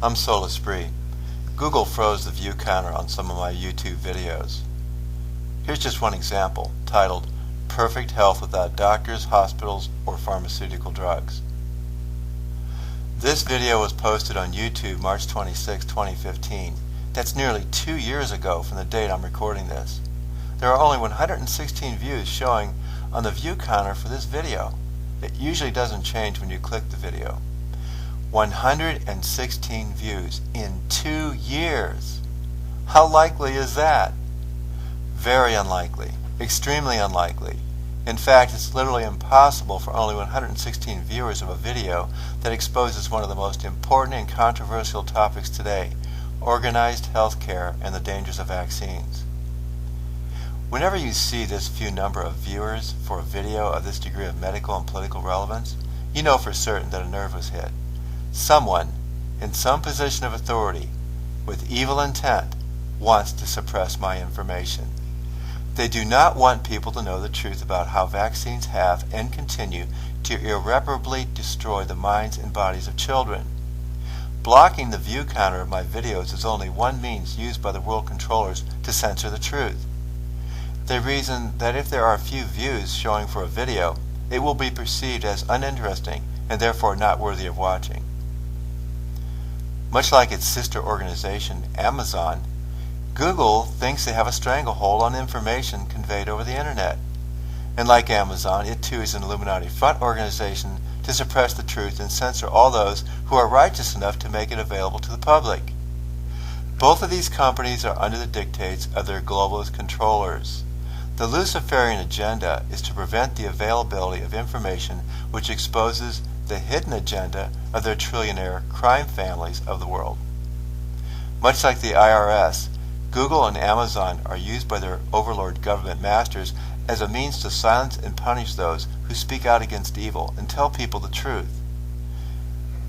I'm Esprit. Google froze the view counter on some of my YouTube videos. Here's just one example, titled, Perfect Health Without Doctors, Hospitals, or Pharmaceutical Drugs. This video was posted on YouTube March 26, 2015. That's nearly 2 years ago from the date I'm recording this. There are only 116 views showing on the view counter for this video. It usually doesn't change when you click the video. 116 views in 2 years. How likely is that? Very unlikely. Extremely unlikely. In fact, it's literally impossible for only 116 viewers of a video that exposes one of the most important and controversial topics today, organized healthcare and the dangers of vaccines. Whenever you see this few number of viewers for a video of this degree of medical and political relevance, you know for certain that a nerve was hit. Someone, in some position of authority, with evil intent, wants to suppress my information. They do not want people to know the truth about how vaccines have and continue to irreparably destroy the minds and bodies of children. Blocking the view counter of my videos is only one means used by the world controllers to censor the truth. They reason that if there are few views showing for a video, it will be perceived as uninteresting and therefore not worthy of watching. Much like its sister organization, Amazon, Google thinks they have a stranglehold on information conveyed over the internet. And like Amazon, it too is an Illuminati front organization to suppress the truth and censor all those who are righteous enough to make it available to the public. Both of these companies are under the dictates of their globalist controllers. The Luciferian agenda is to prevent the availability of information which exposes the hidden agenda of their trillionaire crime families of the world. Much like the IRS, Google and Amazon are used by their overlord government masters as a means to silence and punish those who speak out against evil and tell people the truth.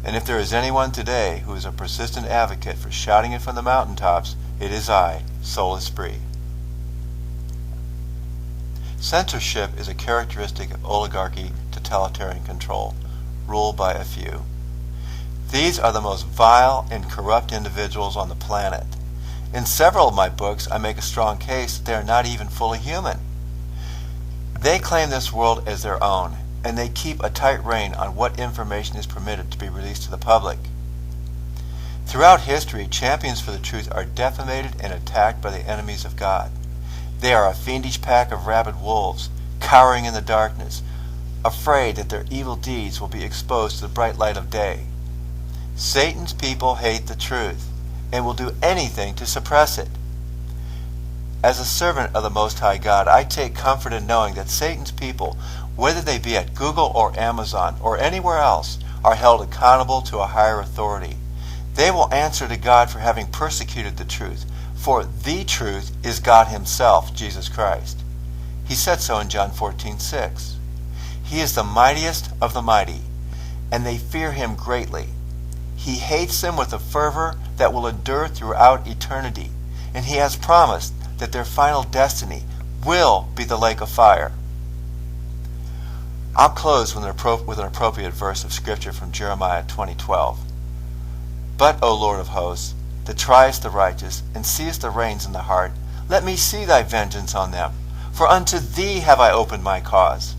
And if there is anyone today who is a persistent advocate for shouting it from the mountaintops, it is I, Esprit. Censorship is a characteristic of oligarchy totalitarian control, ruled by a few. These are the most vile and corrupt individuals on the planet. In several of my books, I make a strong case that they are not even fully human. They claim this world as their own, and they keep a tight rein on what information is permitted to be released to the public. Throughout history, champions for the truth are defamated and attacked by the enemies of God. They are a fiendish pack of rabid wolves, cowering in the darkness, afraid that their evil deeds will be exposed to the bright light of day. Satan's people hate the truth and will do anything to suppress it. As a servant of the Most High God, I take comfort in knowing that Satan's people, whether they be at Google or Amazon or anywhere else, are held accountable to a higher authority. They will answer to God for having persecuted the truth, for the truth is God Himself, Jesus Christ. He said so in John 14:6. He is the mightiest of the mighty, and they fear Him greatly. He hates them with a fervor that will endure throughout eternity, and He has promised that their final destiny will be the lake of fire. I'll close with an appropriate verse of Scripture from Jeremiah 20:12. But, O Lord of hosts, that triest the righteous, and seest the reins in the heart, let me see thy vengeance on them, for unto thee have I opened my cause.